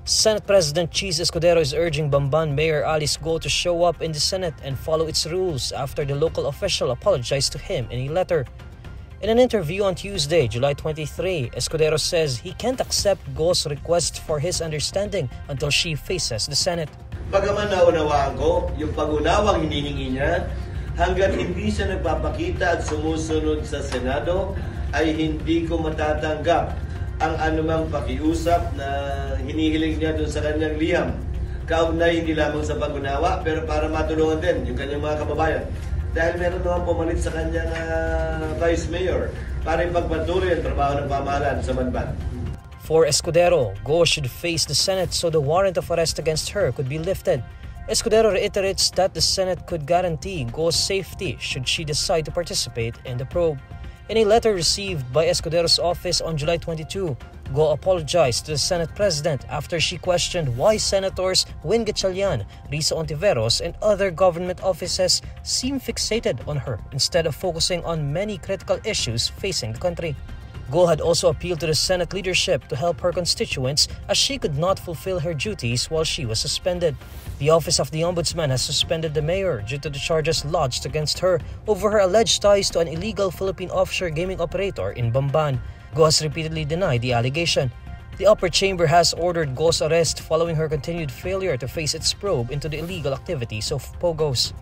Senate President Cheese Escudero is urging Bamban Mayor Alice Go to show up in the Senate and follow its rules after the local official apologized to him in a letter. In an interview on Tuesday, July 23, Escudero says he can't accept Go's request for his understanding until she faces the Senate. Bagaman naunawaan ko, yung pag-unawang hinihingi niya, hanggang hindi siya nagpapakita at sumusunod sa Senado, ay hindi ko matatanggap ang anumang pakiusap na hinihiling niya doon sa kanyang liham. Kaugnay hindi lamang sa pag-unawa, pero para matulungan din yung kanyang mga kababayan. Dahil meron naman pumalit sa kanyang Vice Mayor para ipagpatuloy ang trabaho ng pamahalaan sa Banban. For Escudero, Go should face the Senate so the warrant of arrest against her could be lifted. Escudero reiterates that the Senate could guarantee Go's safety should she decide to participate in the probe. In a letter received by Escudero's office on July 22, Go apologized to the Senate President after she questioned why Senators Win Gatchalian, Risa Ontiveros, and other government offices seem fixated on her instead of focusing on many critical issues facing the country. Go had also appealed to the Senate leadership to help her constituents as she could not fulfill her duties while she was suspended. The Office of the Ombudsman has suspended the mayor due to the charges lodged against her over her alleged ties to an illegal Philippine offshore gaming operator in Bamban. Go has repeatedly denied the allegation. The upper chamber has ordered Go's arrest following her continued failure to face its probe into the illegal activities of POGOs.